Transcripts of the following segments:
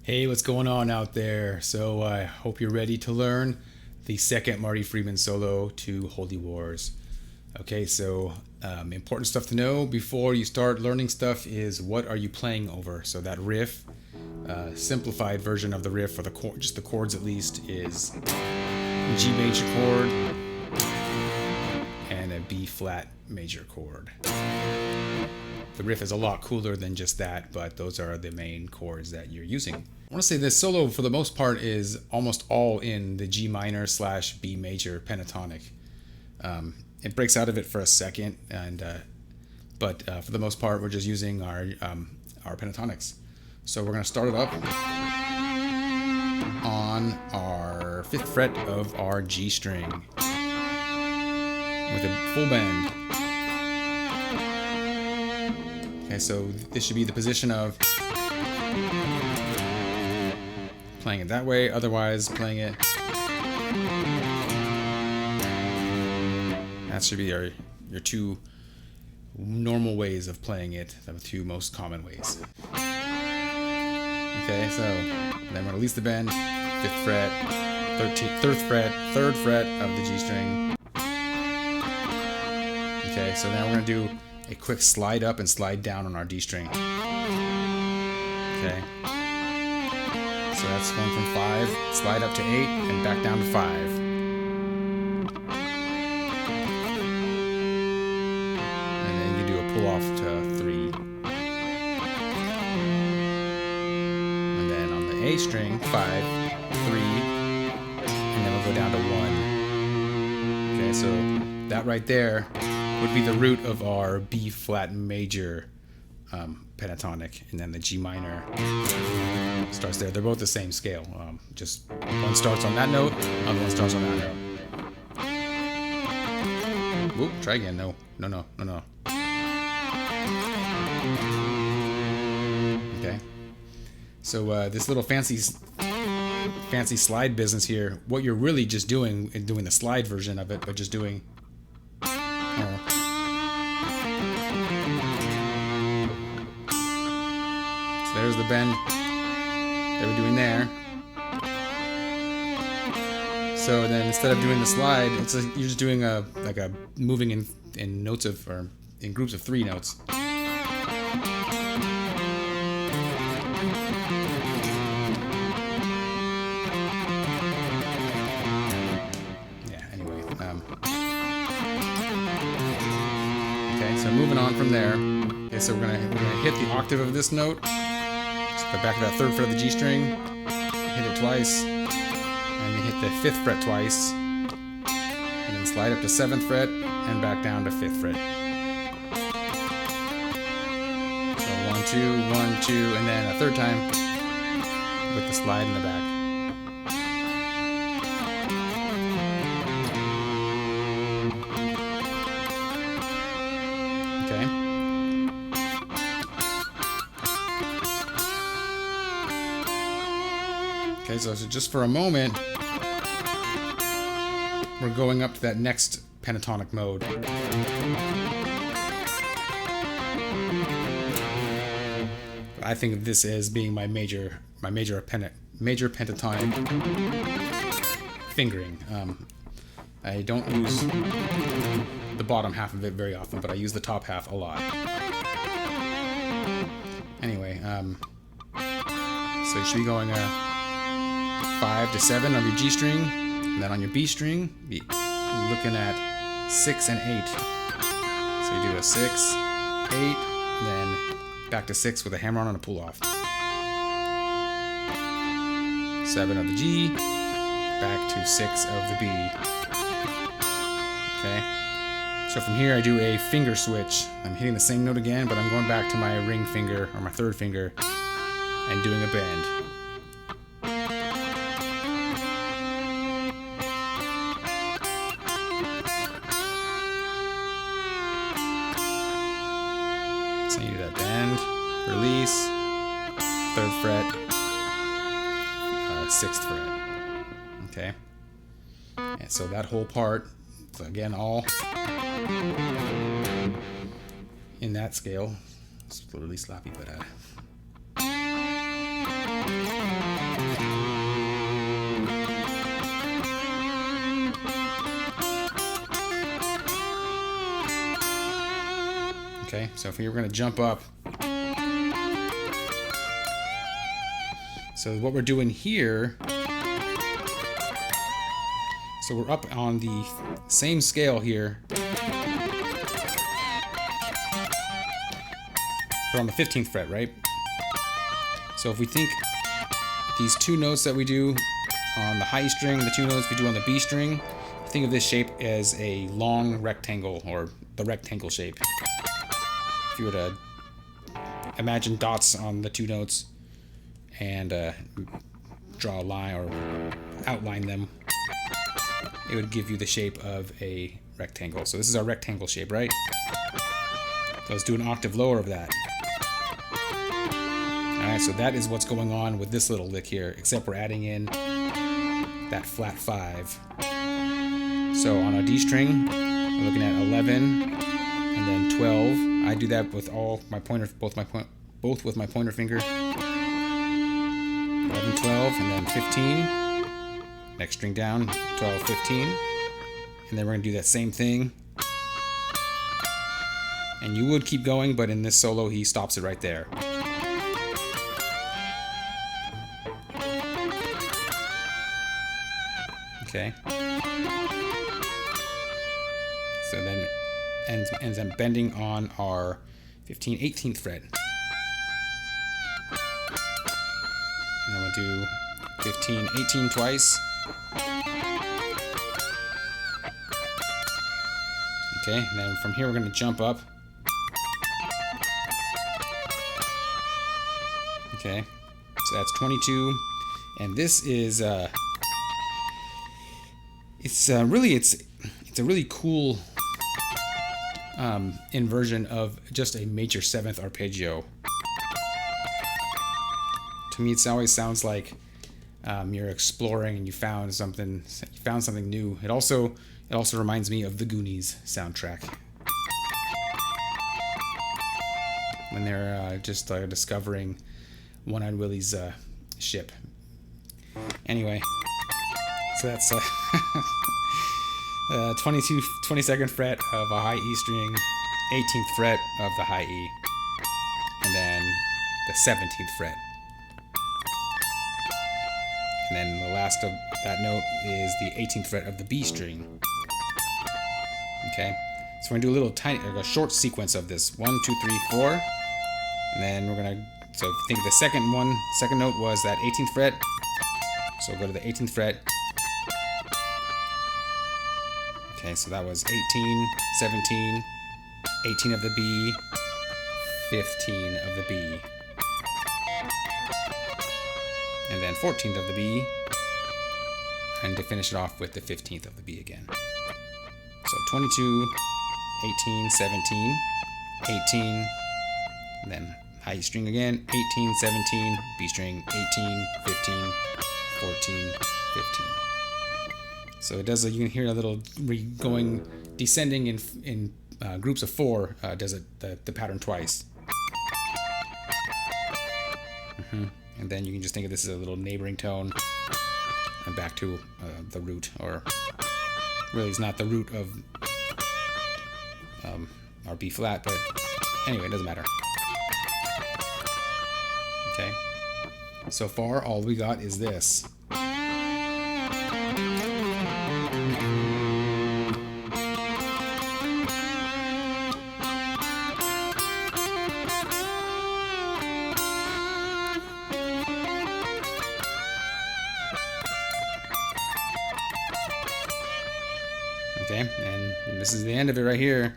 Hey, what's going on out there? So I hope you're ready to learn the second Marty Friedman solo to Holy Wars. Okay, so important stuff to know before you start learning stuff is what are you playing over? So that riff, simplified version of the riff, or just the chords at least, is G major chord and a B flat major chord. The riff is a lot cooler than just that, but those are the main chords that you're using. I want to say this solo, for the most part, is almost all in the G minor / B major pentatonic. It breaks out of it for a second, but for the most part, we're just using our pentatonics. So we're going to start it up on our 5th fret of our G string with a full bend. Okay, so this should be the position of playing it that way, otherwise playing it. That should be your two normal ways of playing it, the two most common ways. Okay, so then we're going to release the bend, 5th fret, 3rd fret of the G string. Okay, so now we're going to do a quick slide up and slide down on our D string. Okay. So that's going from 5, slide up to 8, and back down to 5. And then you do a pull off to 3. And then on the A string, 5, 3, and then we'll go down to 1. Okay, so that right there would be the root of our B flat major pentatonic, and then the G minor starts there. They're both the same scale. Just one starts on that note, other one starts on that note. Whoop, try again. No. Okay. So this little fancy slide business here, what you're really just doing is doing the slide version of it, but just doing. So there's the bend that we're doing there. So then instead of doing the slide, it's like you're just doing a moving in notes of, or in groups of 3 notes. Okay, so moving on from there. Okay, so we're gonna hit the octave of this note. So the back of that 3rd fret of the G string, hit it twice, and then hit the 5th fret twice, and then slide up to 7th fret and back down to 5th fret. So 1, 2, 1, 2, and then a 3rd time with the slide in the back. Okay, so just for a moment, we're going up to that next pentatonic mode. I think of this as being my major pentatonic fingering. I don't use the bottom half of it very often, but I use the top half a lot. Anyway, so you should be going 5 to 7 on your G string, and then on your B string, be looking at 6 and 8. So you do a 6, 8, then back to 6 with a hammer on and a pull off. 7 of the G, back to 6 of the B. Okay. So from here I do a finger switch. I'm hitting the same note again, but I'm going back to my ring finger, or my 3rd finger, and doing a bend. So you do that bend, release, 3rd fret, 6th fret. Okay. And so that whole part, so again, all in that scale. It's really sloppy, but Okay, so if we were going to jump up, so what we're doing here, so we're up on the same scale here, but on the 15th fret, right? So if we think these two notes that we do on the high E string, the two notes we do on the B string, think of this shape as a long rectangle, or the rectangle shape. If you were to imagine dots on the two notes and draw a line or outline them, it would give you the shape of a rectangle. So this is our rectangle shape, right? So let's do an octave lower of that. Alright, so that is what's going on with this little lick here, except we're adding in that flat 5. So on a D string, we're looking at 11 and then 12. I do that with all my pointer, both with my pointer finger. 11, 12, and then 15. Next string down, 12, 15. And then we're going to do that same thing. And you would keep going, but in this solo, he stops it right there. Okay. So then ends up bending on our 15, 18th fret. And then we'll do 15, 18 twice. Okay, and then from here we're going to jump up. Okay, so that's 22, and this is it's a really cool inversion of just a major 7th arpeggio. To me, it always sounds like you're exploring and you found something new. It also reminds me of the Goonies soundtrack, when they're just discovering One-Eyed Willie's ship. Anyway, so that's 22nd fret of a high E string, 18th fret of the high E, and then the 17th fret. And then the last of that note is the 18th fret of the B string. Okay, so we're gonna do a little a short sequence of this. 1, 2, 3, 4, and then we're gonna. So if you think the second note was that 18th fret. So we'll go to the 18th fret. Okay, so that was 18, 17, 18 of the B, 15 of the B, and then 14th of the B, and to finish it off with the 15th of the B again. So 22, 18, 17, 18, and then high E string again, 18, 17, B string, 18, 15, 14, 15. So it does. You can hear a little descending in groups of 4. Does it the pattern twice, and then you can just think of this as a little neighboring tone, and back to the root, or really it's not the root of our B flat, but anyway, it doesn't matter. Okay. So far, all we got is this. Okay, and this is the end of it right here.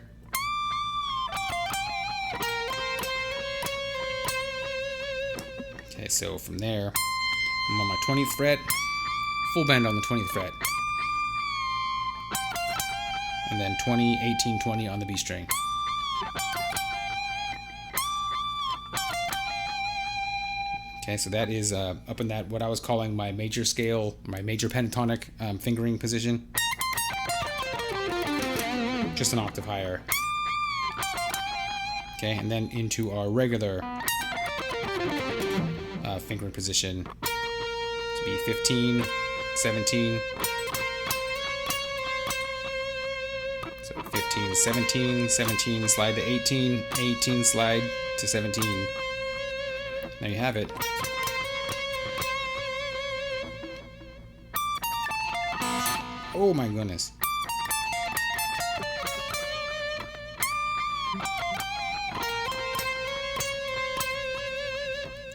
Okay, so from there, I'm on my 20th fret, full bend on the 20th fret, and then 20, 18, 20 on the B string. Okay, so that is up in that, what I was calling my major scale, my major pentatonic fingering position. Just an octave higher. Okay, and then into our regular fingering position to be 15, 17. So 15, 17, 17, slide to 18, 18, slide to 17. There you have it. Oh my goodness.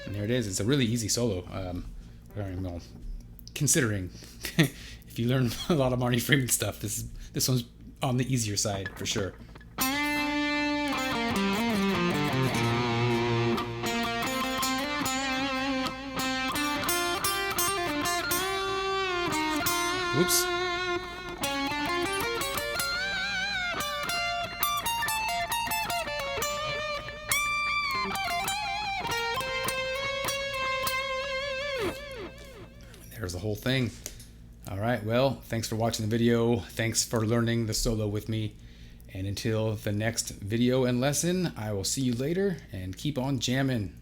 And there it is. It's a really easy solo. Well, considering if you learn a lot of Marty Friedman stuff, this one's on the easier side for sure. Oops. There's the whole thing. All right, well, thanks for watching the video. Thanks for learning the solo with me. And until the next video and lesson, I will see you later, and keep on jamming.